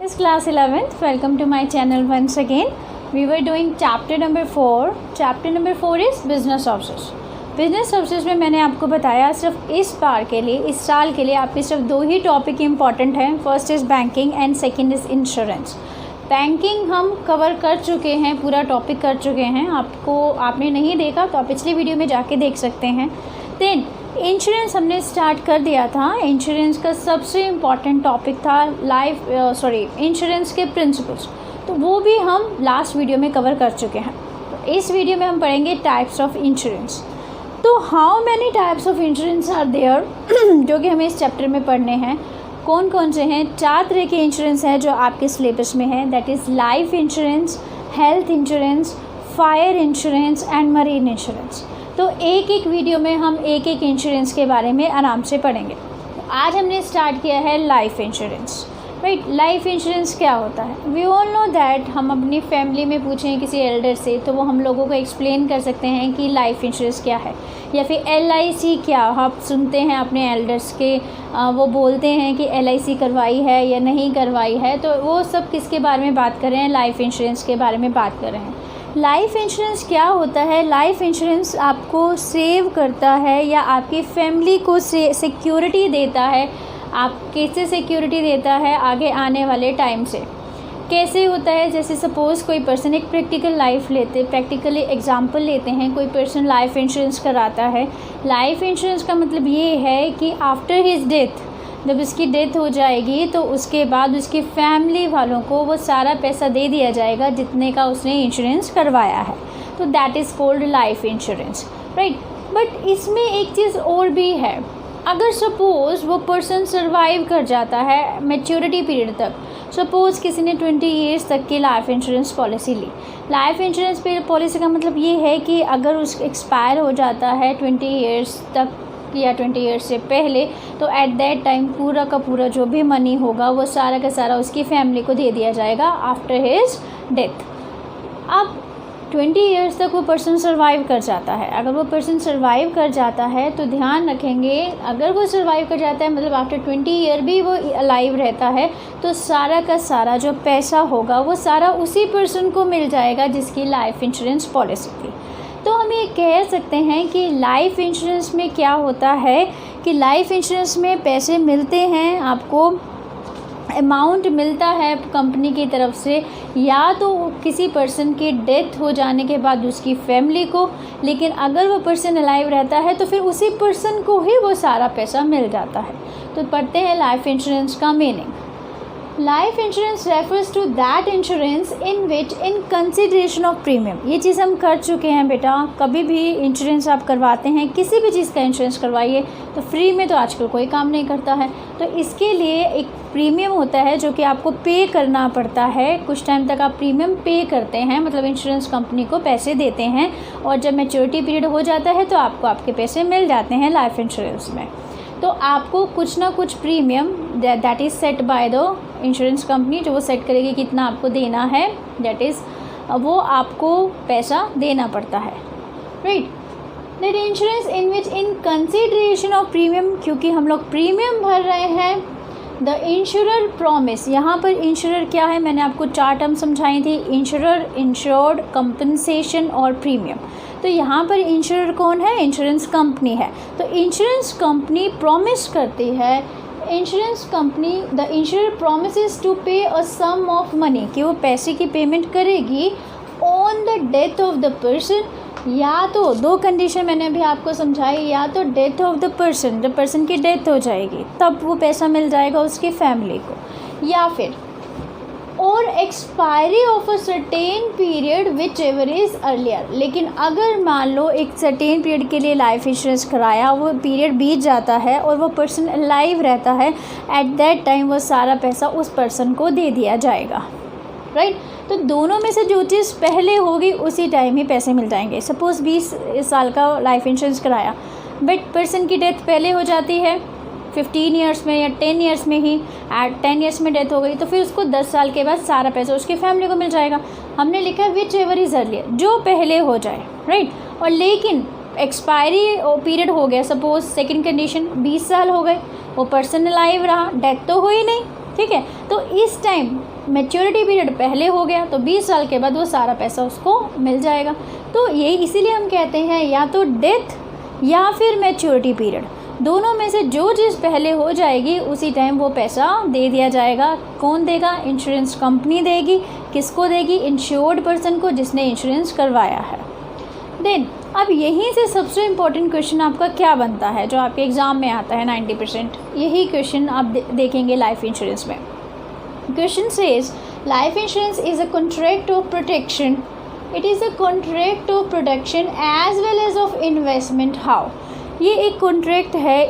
This class 11th. Welcome to my channel once again. We were doing chapter number 4. Chapter number 4 is business offices. Business officers में मैंने आपको बताया सिर्फ इस बार के लिए, इस साल के लिए आपके सिर्फ दो ही टॉपिक इंपॉर्टेंट हैं. First is banking and second is insurance. Banking हम कवर कर चुके हैं, पूरा टॉपिक कर चुके हैं. आपने नहीं देखा तो आप पिछली वीडियो में जाके देख सकते हैं. देन इंश्योरेंस हमने स्टार्ट कर दिया था. इंश्योरेंस का सबसे इम्पॉर्टेंट टॉपिक था इंश्योरेंस के प्रिंसिपल्स, तो वो भी हम लास्ट वीडियो में कवर कर चुके हैं. तो इस वीडियो में हम पढ़ेंगे टाइप्स ऑफ इंश्योरेंस. तो how many types of insurance are there जो कि हमें इस चैप्टर में पढ़ने हैं. कौन कौन से हैं? 4 तरह के इंश्योरेंस हैं जो आपके सिलेबस में है. That is life insurance, health insurance, fire insurance and marine insurance. तो एक एक वीडियो में हम एक एक इंश्योरेंस के बारे में आराम से पढ़ेंगे. तो आज हमने स्टार्ट किया है life insurance. Right, life insurance क्या होता है? We all know that. हम अपनी फैमिली में पूछें किसी एल्डर से तो वो हम लोगों को एक्सप्लेन कर सकते हैं कि लाइफ इंश्योरेंस क्या है, या फिर LIC क्या. आप सुनते हैं अपने एल्डर्स के, वो बोलते हैं कि LIC करवाई है या नहीं करवाई है. तो वो सब किसके बारे में बात कर रहे हैं? लाइफ इंश्योरेंस के बारे में बात कर रहे हैं. लाइफ इंश्योरेंस क्या होता है? लाइफ इंश्योरेंस आपको सेव करता है या आपकी फैमिली को सिक्योरिटी देता है. आप कैसे सिक्योरिटी देता है? आगे आने वाले टाइम से. कैसे होता है? जैसे सपोज़ कोई पर्सन, एक प्रैक्टिकली एग्जांपल लेते हैं. कोई पर्सन लाइफ इंश्योरेंस कराता है. लाइफ इंश्योरेंस का मतलब ये है कि आफ्टर हिज डेथ, जब उसकी डेथ हो जाएगी तो उसके बाद उसकी फैमिली वालों को वो सारा पैसा दे दिया जाएगा जितने का उसने इंश्योरेंस करवाया है. तो that is called life insurance. Right, but इसमें एक चीज़ और भी है. अगर सपोज़ वो पर्सन सर्वाइव कर जाता है मैच्योरिटी पीरियड तक, सपोज़ किसी ने 20 ईयर्स तक की लाइफ इंश्योरेंस पॉलिसी ली. लाइफ इंश्योरेंस पॉलिसी का मतलब ये है कि अगर उस एक्सपायर हो जाता है 20 ईयर्स तक या 20 ईयर्स से पहले, तो एट दैट टाइम पूरा का पूरा जो भी मनी होगा वो सारा का सारा उसकी फैमिली को दे दिया जाएगा आफ्टर हिज डेथ. अब 20 ईयर्स तक वो पर्सन सर्वाइव कर जाता है. अगर वो पर्सन सर्वाइव कर जाता है तो ध्यान रखेंगे, अगर वो सर्वाइव कर जाता है मतलब आफ्टर 20 ईयर भी वो अलाइव रहता है, तो सारा का सारा जो पैसा होगा वो सारा उसी पर्सन को मिल जाएगा जिसकी लाइफ इंश्योरेंस पॉलिसी थी. तो हम ये कह सकते हैं कि लाइफ इंश्योरेंस में क्या होता है कि लाइफ इंश्योरेंस में पैसे मिलते हैं, आपको अमाउंट मिलता है कंपनी की तरफ से, या तो किसी पर्सन की डेथ हो जाने के बाद उसकी फैमिली को. लेकिन अगर वो पर्सन अलाइव रहता है तो फिर उसी पर्सन को ही वो सारा पैसा मिल जाता है. तो पढ़ते हैं लाइफ इंश्योरेंस का meaning. Life insurance refers to that insurance in which in consideration of premium. ये चीज़ हम कर चुके हैं बेटा. कभी भी इंश्योरेंस आप करवाते हैं, किसी भी चीज़ का इंश्योरेंस करवाइए तो फ्री में तो आजकल कोई काम नहीं करता है. तो इसके लिए एक प्रीमियम होता है जो कि आपको पे करना पड़ता है. कुछ टाइम तक आप प्रीमियम पे करते हैं, मतलब इंश्योरेंस कंपनी को पैसे देते हैं, और जब मैच्योरिटी पीरियड हो जाता है तो आपको आपके पैसे मिल जाते हैं लाइफ इंश्योरेंस में. तो आपको कुछ ना कुछ premium that is set by the insurance company, जो वो सेट करेगी कितना आपको देना है, दैट इज़ वो आपको पैसा देना पड़ता है. Right, that insurance in which in consideration of premium, क्योंकि हम लोग प्रीमियम भर रहे हैं. द इंश्योरर प्रॉमिस, यहाँ पर इंश्योरर क्या है मैंने आपको 4 टर्म समझाई थी. इंश्योरर, इंश्योर्ड, कंपनसेशन और प्रीमियम. तो यहाँ पर इंश्योरर कौन है? इंश्योरेंस कंपनी है. तो इंश्योरेंस कंपनी प्रॉमिस करती है, insurance company, the insurer promises to pay a some of money, कि वो पैसे की पेमेंट करेगी on the death of the person. या तो 2 कंडीशन मैंने अभी आपको समझाई, या तो डेथ ऑफ द पर्सन, जब पर्सन की डेथ हो जाएगी तब वो पैसा मिल जाएगा उसकी फैमिली को, या फिर और expiry of a certain period which ever is earlier. लेकिन अगर मान लो एक सर्टेन पीरियड के लिए लाइफ इंश्योरेंस कराया, वो पीरियड बीत जाता है और वो पर्सन अलाइव रहता है, एट दैट टाइम वो सारा पैसा उस पर्सन को दे दिया जाएगा. राइट, तो दोनों में से जो चीज़ पहले होगी उसी टाइम ही पैसे मिल जाएंगे. सपोज़ 20 साल का लाइफ इंश्योरेंस कराया, बट पर्सन की डेथ पहले हो जाती है 15 ईयर्स में या 10 ईयर्स में ही. एट 10 ईयर्स में डेथ हो गई तो फिर उसको 10 साल के बाद सारा पैसा उसकी फैमिली को मिल जाएगा. हमने लिखा है विच एवर इज़ अर्लियर, जो पहले हो जाए. राइट, और लेकिन एक्सपायरी पीरियड हो गया, सपोज सेकंड कंडीशन 20 साल हो गए, वो पर्सन अलाइव रहा, डेथ तो हुई नहीं. ठीक है, तो इस टाइम मैच्योरिटी पीरियड पहले हो गया तो 20 साल के बाद वो सारा पैसा उसको मिल जाएगा। तो ये इसीलिए हम कहते हैं या तो डेथ या फिर मैच्योरिटी पीरियड, दोनों में से जो चीज़ पहले हो जाएगी उसी टाइम वो पैसा दे दिया जाएगा। कौन देगा? इंश्योरेंस कंपनी देगी। किसको देगी? इंश्योर्ड पर्सन को, जिसने इंश्योरेंस करवाया है। देन अब यहीं से सबसे इम्पोर्टेंट क्वेश्चन आपका क्या बनता है, जो आपके एग्ज़ाम में आता है 90%, यही क्वेश्चन आप देखेंगे लाइफ इंश्योरेंस में। Question says life insurance is a contract of protection, it is a contract of protection as well as of investment. How? ये एक कॉन्ट्रैक्ट है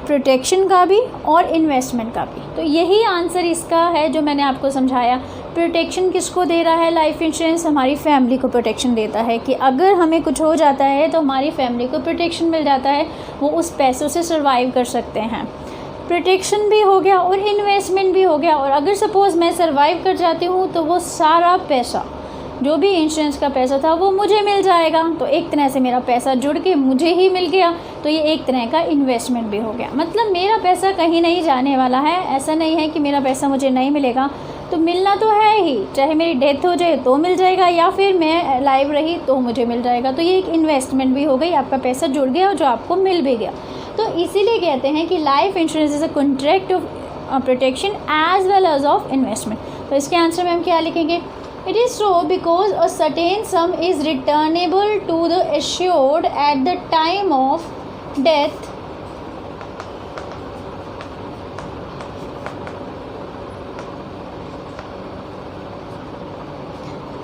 प्रोटेक्शन का भी और इन्वेस्टमेंट का भी। तो यही आंसर इसका है जो मैंने आपको समझाया। प्रोटेक्शन किसको दे रहा है? लाइफ इंश्योरेंस हमारी फैमिली को प्रोटेक्शन देता है कि अगर हमें कुछ हो जाता है तो हमारी फैमिली को प्रोटेक्शन मिल जाता है, वो उस पैसों से सर्वाइव कर सकते हैं। प्रोटेक्शन भी हो गया और इन्वेस्टमेंट भी हो गया। और अगर सपोज़ मैं सर्वाइव कर जाती हूँ तो वो सारा पैसा, जो भी इंश्योरेंस का पैसा था, वो मुझे मिल जाएगा। तो एक तरह से मेरा पैसा जुड़ के मुझे ही मिल गया, तो ये एक तरह का इन्वेस्टमेंट भी हो गया। मतलब मेरा पैसा कहीं नहीं जाने वाला है। ऐसा नहीं है कि मेरा पैसा मुझे नहीं मिलेगा, तो मिलना तो है ही, चाहे मेरी डेथ हो जाए तो मिल जाएगा या फिर मैं लाइव रही तो मुझे मिल जाएगा। तो ये एक इन्वेस्टमेंट भी हो गई, आपका पैसा जुड़ गया और जो आपको मिल भी गया। तो इसीलिए कहते हैं कि life insurance is a contract of protection as well as of investment. तो इसके आंसर में हम क्या लिखेंगे? It is so because a certain sum is returnable to the assured at the time of death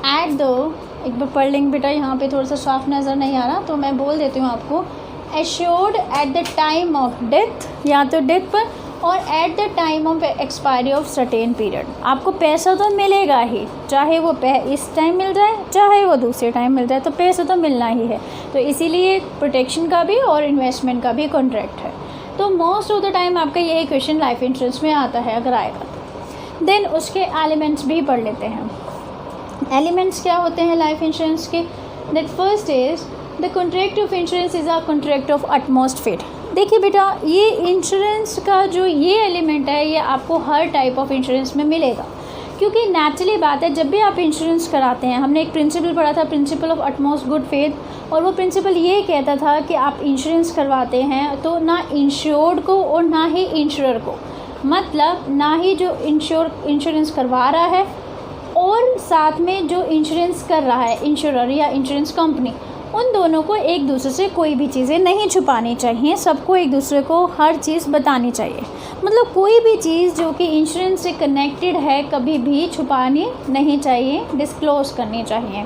at the, एक बार पढ़ लेंगे बेटा, यहाँ पे थोड़ा सा साफ नज़र नहीं आ रहा तो मैं बोल देती हूँ आपको। assured at the time of death, या तो डेथ पर, और at the time of expiry of certain period. आपको पैसा तो मिलेगा ही, चाहे वो इस टाइम मिल जाए चाहे वो दूसरे टाइम मिल जाए, तो पैसा तो मिलना ही है। तो इसीलिए प्रोटेक्शन का भी और इन्वेस्टमेंट का भी कॉन्ट्रैक्ट है। तो मोस्ट ऑफ द टाइम आपका यही क्वेश्चन लाइफ इंश्योरेंस में आता है अगर आएगा तो। देन उसके एलिमेंट्स भी पढ़ लेते हैं। एलिमेंट्स क्या होते हैं लाइफ इंश्योरेंस के? That first is the contract of insurance is a contract of utmost fit. देखिए बेटा, ये इंश्योरेंस का जो ये एलिमेंट है ये आपको हर टाइप ऑफ इंश्योरेंस में मिलेगा, क्योंकि नेचुरली बात है, जब भी आप इंश्योरेंस कराते हैं, हमने एक प्रिंसिपल पढ़ा था, principle of utmost good faith, और वो प्रिंसिपल ये कहता था कि आप इंश्योरेंस करवाते हैं तो ना इंश्योर्ड को और ना ही इंश्योरर को, मतलब ना ही जो इंश्योरेंस करवा रहा है और साथ में जो इंश्योरेंस कर रहा है, इंश्योरर या इंश्योरेंस कंपनी, उन दोनों को एक दूसरे से कोई भी चीज़ें नहीं छुपानी चाहिए। सबको एक दूसरे को हर चीज़ बतानी चाहिए। मतलब कोई भी चीज़ जो कि इंश्योरेंस से कनेक्टेड है कभी भी छुपानी नहीं चाहिए, डिस्क्लोज करनी चाहिए,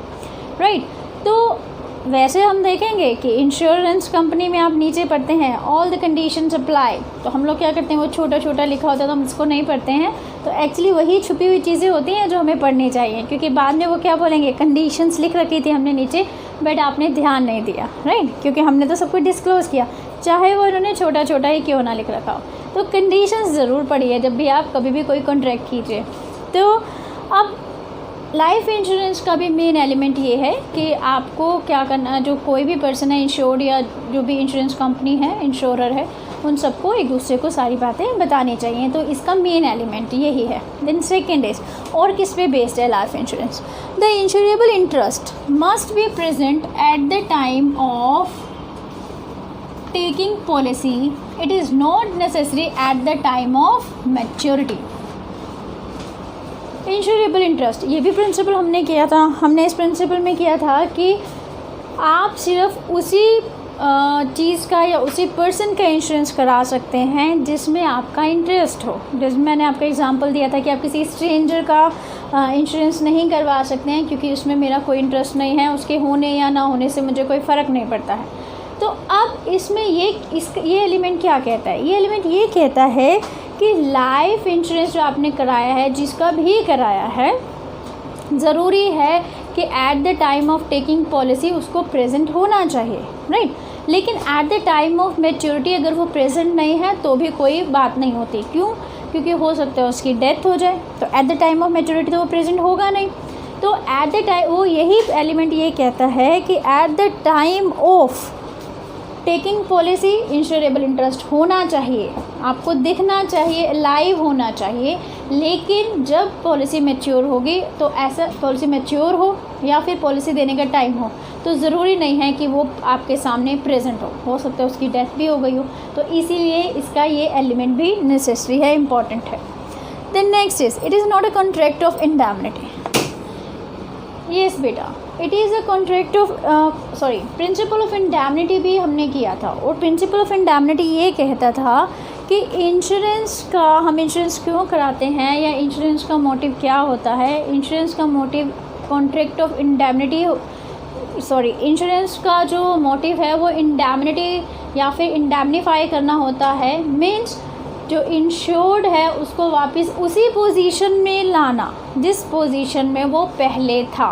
राइट। तो वैसे हम देखेंगे कि इंश्योरेंस कंपनी में आप नीचे पढ़ते हैं ऑल द कंडीशंस अप्लाई, तो हम लोग क्या करते हैं, वो छोटा छोटा लिखा होता है तो हम इसको नहीं पढ़ते हैं। तो एक्चुअली वही छुपी हुई चीज़ें होती हैं जो हमें पढ़नी चाहिए, क्योंकि बाद में वो क्या बोलेंगे, कंडीशंस लिख रखी थी हमने नीचे बट आपने ध्यान नहीं दिया, राइट, क्योंकि हमने तो सब कुछ डिस्क्लोज़ किया, चाहे वो उन्होंने छोटा छोटा ही क्यों ना लिख रखा हो। तो कंडीशंस ज़रूर पढ़िए जब भी आप कभी भी कोई कॉन्ट्रैक्ट कीजिए। तो अब लाइफ इंश्योरेंस का भी मेन एलिमेंट ये है कि आपको क्या करना, जो कोई भी पर्सन है इंश्योर्ड या जो भी इंश्योरेंस कंपनी है, इंश्योरर है, उन सबको एक दूसरे को सारी बातें बतानी चाहिए। तो इसका मेन एलिमेंट यही है। देन सेकेंड इज, और किस पे बेस्ड है life insurance? The insurable interest must be present at the time of taking policy, it is not necessary at the time of maturity. Insurable interest, ये भी principal हमने किया था। हमने इस प्रिंसिपल में किया था कि आप सिर्फ उसी चीज़ का या उसी पर्सन का इंश्योरेंस करा सकते हैं जिसमें आपका इंटरेस्ट हो। जैसे मैंने आपका एग्जांपल दिया था कि आप किसी स्ट्रेंजर का इंश्योरेंस नहीं करवा सकते हैं क्योंकि उसमें मेरा कोई इंटरेस्ट नहीं है, उसके होने या ना होने से मुझे कोई फ़र्क नहीं पड़ता है। तो अब इसमें ये एलिमेंट क्या कहता है? ये एलिमेंट ये कहता है कि लाइफ इंश्योरेंस जो आपने कराया है, जिसका भी कराया है, ज़रूरी है कि at the time of taking policy उसको प्रेजेंट होना चाहिए, राइट। लेकिन at the time of maturity अगर वो प्रेजेंट नहीं है तो भी कोई बात नहीं होती। क्यों? क्योंकि हो सकता है उसकी डेथ हो जाए, तो at the time of maturity तो वो प्रेजेंट होगा नहीं। तो एट द टाइम, वो यही एलिमेंट ये कहता है कि at the time of taking policy insurable interest होना चाहिए, आपको दिखना चाहिए, लाइव होना चाहिए। लेकिन जब पॉलिसी मैच्योर होगी तो ऐसा पॉलिसी मैच्योर हो या फिर पॉलिसी देने का टाइम हो तो ज़रूरी नहीं है कि वो आपके सामने प्रेजेंट हो सकता है उसकी डेथ भी हो गई हो। तो इसीलिए इसका ये एलिमेंट भी नेसेसरी है, इम्पॉर्टेंट है। Then next is it is not a contract of indemnity. Yes बेटा, it is a contract of principal of indemnity भी हमने किया था। और प्रिंसिपल ऑफ इंडैमनिटी ये कहता था कि इंश्योरेंस का हम इंश्योरेंस क्यों कराते हैं या इंश्योरेंस का मोटिव क्या होता है। इंश्योरेंस का मोटिव कॉन्ट्रैक्ट ऑफ इंडैमनिटी इंश्योरेंस का जो मोटिव है वो इंडैमनिटी या फिर इंडैमनीफाई करना होता है। मीन्स जो इंश्योर्ड है उसको वापस उसी पोजीशन में लाना जिस पोजीशन में वो पहले था,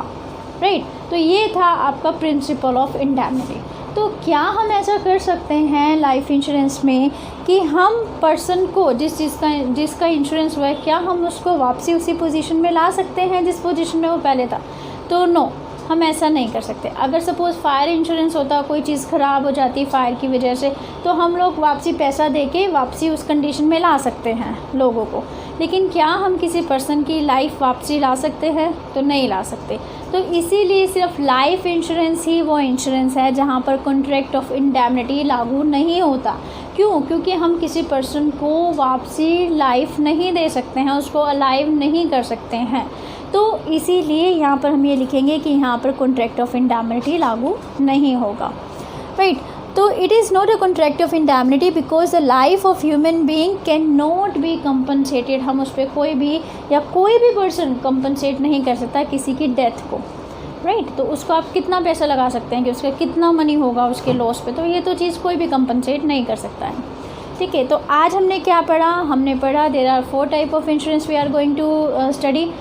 राइट। तो ये था आपका प्रिंसिपल ऑफ इंडैमनिटी। तो क्या हम ऐसा कर सकते हैं लाइफ इंश्योरेंस में कि हम पर्सन को जिसका इंश्योरेंस हुआ है, क्या हम उसको वापसी उसी पोजीशन में ला सकते हैं जिस पोजीशन में वो पहले था? तो नो, हम ऐसा नहीं कर सकते। अगर सपोज़ फायर इंश्योरेंस होता, कोई चीज़ ख़राब हो जाती फायर की वजह से, तो हम लोग वापसी पैसा देके वापसी उस कंडीशन में ला सकते हैं लोगों को। लेकिन क्या हम किसी पर्सन की लाइफ वापसी ला सकते हैं? तो नहीं ला सकते। तो इसीलिए सिर्फ लाइफ इंश्योरेंस ही वो इंश्योरेंस है जहाँ पर कॉन्ट्रैक्ट ऑफ इंडैमनिटी लागू नहीं होता। क्यों? क्योंकि हम किसी पर्सन को वापसी लाइफ नहीं दे सकते हैं, उसको अलाइव नहीं कर सकते हैं। तो इसीलिए यहाँ पर हम ये लिखेंगे कि यहाँ पर कॉन्ट्रैक्ट ऑफ इंडैमनिटी लागू नहीं होगा, राइट। तो it is not a contract of indemnity because the life of human being can not be compensated. हम उस पर कोई भी पर्सन कंपनसेट नहीं कर सकता किसी की डेथ को, राइट। तो उसको आप कितना पैसा लगा सकते हैं कि उसका कितना मनी होगा उसके लॉस पे, तो ये तो चीज़ कोई भी कंपनसेट नहीं कर सकता है, ठीक है। तो आज हमने क्या पढ़ा? हमने पढ़ा there are 4 type of insurance we are going to study.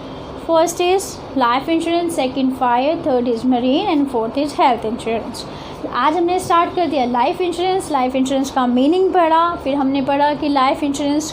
First is life insurance, second fire, third is marine and fourth is health insurance. आज हमने स्टार्ट कर दिया लाइफ इंश्योरेंस का मीनिंग पढ़ा। फिर हमने पढ़ा कि life insurance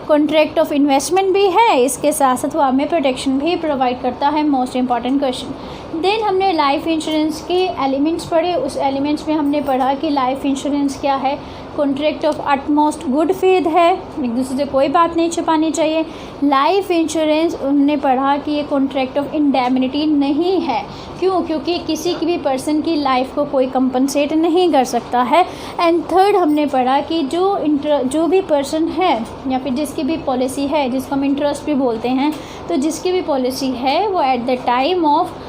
contract of investment भी है, इसके साथ साथ वो हमें प्रोटेक्शन भी प्रोवाइड करता है, मोस्ट इंपॉर्टेंट क्वेश्चन। देन हमने लाइफ इंश्योरेंस के एलिमेंट्स पढ़े। उस एलिमेंट्स में हमने पढ़ा कि लाइफ इंश्योरेंस क्या है, contract of utmost good faith है, एक दूसरे से कोई बात नहीं छुपानी चाहिए। लाइफ इंश्योरेंस हमने पढ़ा कि ये कॉन्ट्रैक्ट ऑफ इंडैमनिटी नहीं है। क्यों? क्योंकि किसी की भी पर्सन की लाइफ को कोई कंपनसेट नहीं कर सकता है। एंड थर्ड हमने पढ़ा कि जो भी पर्सन है या फिर जिसकी भी पॉलिसी है, जिसको हम इंटरेस्ट भी बोलते हैं, तो जिसकी भी पॉलिसी है वो at the time of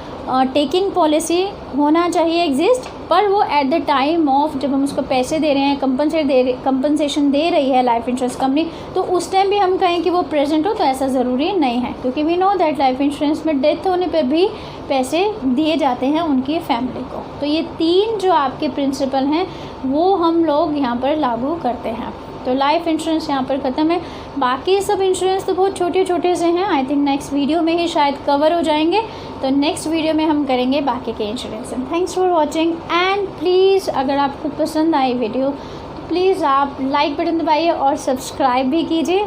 taking policy होना चाहिए एग्जिस्ट, पर वो एट द टाइम ऑफ जब हम उसको पैसे दे रहे हैं, कंपनसेशन दे रही है लाइफ इंश्योरेंस कंपनी, तो उस टाइम भी हम कहें कि वो प्रेजेंट हो, तो ऐसा ज़रूरी नहीं है। क्योंकि we know that life insurance में डेथ होने पर भी पैसे दिए जाते हैं उनकी फैमिली को। तो ये 3 जो आपके प्रिंसिपल हैं वो हम लोग यहाँ पर लागू करते हैं। तो लाइफ इंश्योरेंस यहाँ पर ख़त्म है। बाकी सब इंश्योरेंस तो बहुत छोटे छोटे से हैं, आई थिंक नेक्स्ट वीडियो में ही शायद कवर हो जाएंगे। तो नेक्स्ट वीडियो में हम करेंगे बाकी के insurance. Thanks for watching and please अगर आपको पसंद आई वीडियो तो प्लीज़ आप लाइक बटन दबाइए और सब्सक्राइब भी कीजिए।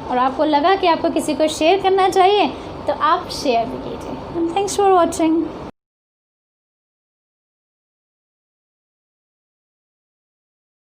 और आपको लगा कि आपको किसी को शेयर करना चाहिए तो आप शेयर भी कीजिए। Thanks for watching.